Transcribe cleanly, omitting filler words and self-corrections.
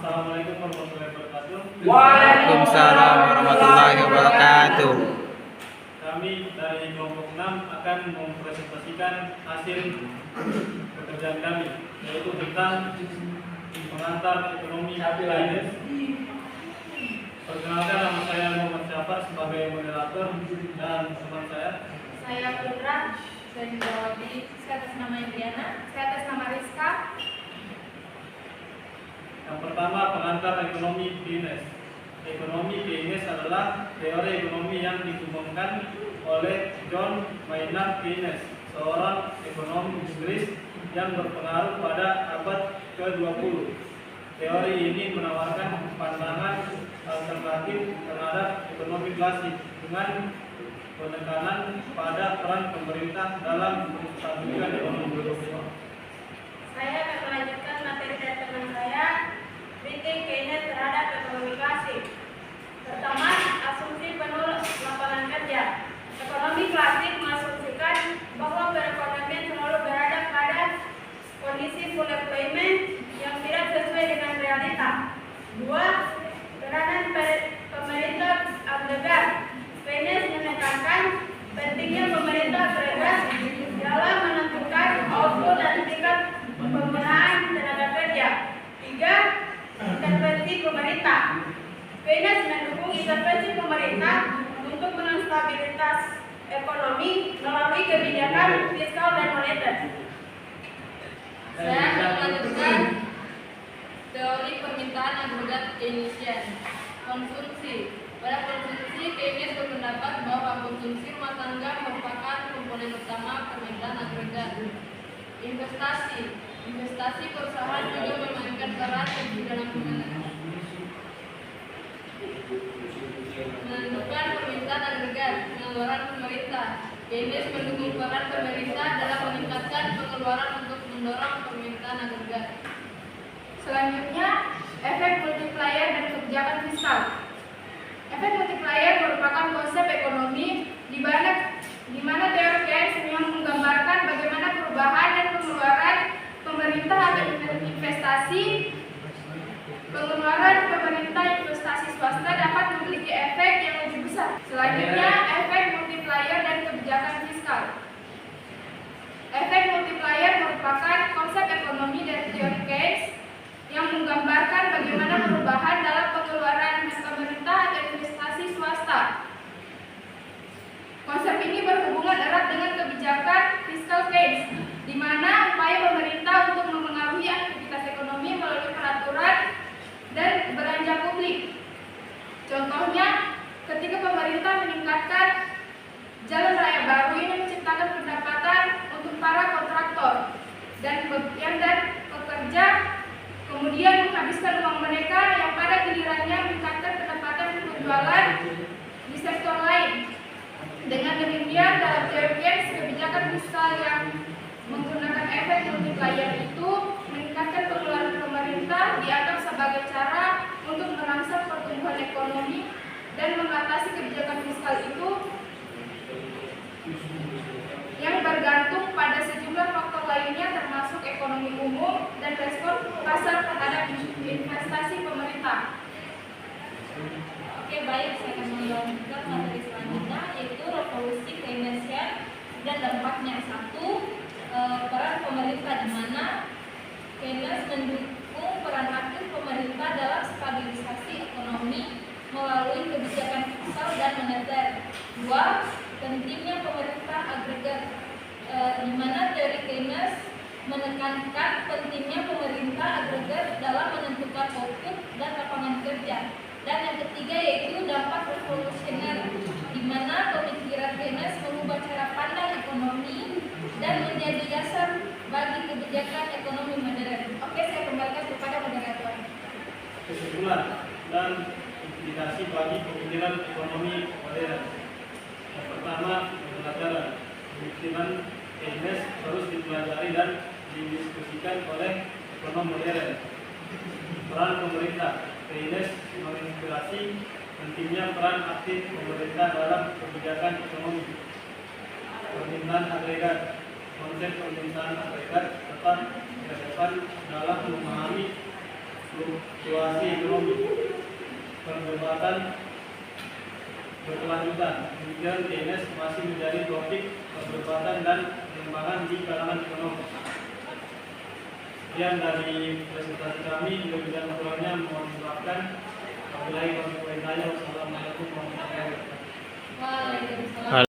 Assalamualaikum warahmatullahi wabarakatuh. Waalaikumsalam warahmatullahi wabarakatuh. Kami dari kelompok 6 akan mempresentasikan hasil pekerjaan kami, yaitu tentang pengantar ekonomi Finance. Perkenalkan, nama saya Muhammad Syafar sebagai moderator dan teman Saya Putra dari Jawabi. Saya atas nama Indiana. Saya atas nama Rizka. Yang pertama, pengantar ekonomi Finance. Ekonomi Keynes adalah teori ekonomi yang dikembangkan oleh John Maynard Keynes, seorang ekonom Inggris yang berpengaruh pada abad ke-20. Teori ini menawarkan pandangan alternatif terhadap ekonomi klasik dengan penekanan pada peran pemerintah dalam menstabilkan ekonomi. Saya akan melanjutkan materi dari teman saya, kritik Keynes terhadap ekonomi klasik. Pertama, asumsi penuh lapangan kerja. Ekonomi klasik mengasumsikan bahwa perekonomian selalu berada pada kondisi full employment yang tidak sesuai dengan realita. Dua, peranan pemerintah agregat. Keynes menekankan pentingnya pemerintah agregat dalam menentukan output dan tingkat penggunaan tenaga kerja. Tiga, intervensi pemerintah. Keynes mendukung intervensi pemerintah untuk menstabilitas ekonomi melalui kebijakan fiskal dan moneter. Saya akan melanjutkan teori permintaan agregat Keynesian. Konsumsi. Pada konsumsi, Keynes berpendapat bahwa konsumsi rumah tangga merupakan komponen utama permintaan agregat. Investasi. Investasi perusahaan juga memainkan peran di dalam menentukan permintaan agregat. Pengeluaran pemerintah. Keynes mendukung peran pemerintah dalam meningkatkan pengeluaran untuk mendorong permintaan agregat. Selanjutnya, efek multiplier dan kebijakan fiskal. Efek multiplier merupakan konsep ekonomi di mana teori Keynes yang menggambarkan bagaimana perubahan dan pengeluaran pemerintah atau investasi swasta dapat memiliki efek yang lebih besar. Selanjutnya, efek multiplier dan kebijakan fiskal. Efek multiplier merupakan konsep ekonomi dari teori Keynes yang menggambarkan bagaimana perubahan dalam pengeluaran pemerintah atau investasi swasta. Konsep ini berhubungan erat dengan kebijakan fiskal Keynes, di mana upaya pemerintah untuk memengaruhi aktivitas ekonomi melalui peraturan dan belanja publik. Contohnya, ketika pemerintah meningkatkan jalan raya baru ini menciptakan pendapatan untuk para kontraktor dan pekerja, kemudian menghabiskan uang mereka yang pada gilirannya meningkatkan pendapatan penjualan di sektor lain. Dengan demikian, dalam teori Keynes, kebijakan fiskal yang menggunakan efek multiplier itu meningkatkan pengeluaran pemerintah dianggap sebagai cara untuk merangsang pertumbuhan ekonomi dan mengatasi kebijakan fiskal itu yang bergantung pada sejumlah faktor lainnya termasuk ekonomi umum dan respon pasar terhadap investasi pemerintah. Oke, baik, saya akan melanjutkan materi selanjutnya, yaitu revolusi Keynesian dan dampaknya. Satu, peran pemerintah, di mana Keynes mendukung peran aktif pemerintah dalam stabilisasi ekonomi melalui kebijakan fiskal dan moneter. Dua, pentingnya pemerintah agregat, di mana teori Keynes menekankan pentingnya pemerintah agregat dalam menentukan output dan lapangan kerja. Dan yang ketiga yaitu dampak revolusioner, di mana pemikiran Keynes mengubah cara pandang ekonomi dan menjadi dasar bagi kebijakan ekonomi modern. Oke, saya kembalikan kepada moderator. Kesimpulan dan implikasi bagi pemikiran ekonomi modern. Yang pertama, pembelajaran. Pemikiran Keynes terus dipelajari dan didiskusikan oleh ekonom modern. Peran pemerintah. Keynes menginspirasi pentingnya peran aktif pemerintah dalam kebijakan ekonomi. Permintaan agregat. Konsep permintaan agregat dapat relevan dalam memahami fluktuasi ekonomi, perdebatan berkelanjutan. Demikian Keynes masih menjadi topik perdebatan dan pengembangan di kalangan ekonom. Sekian dari presentasi kami, lebih dan kurangnya mohon dimaafkan. Wabillahi taufiq wal hidayah. Wassalamualaikum warahmatullahi wabarakatuh. Waalaikumsalam.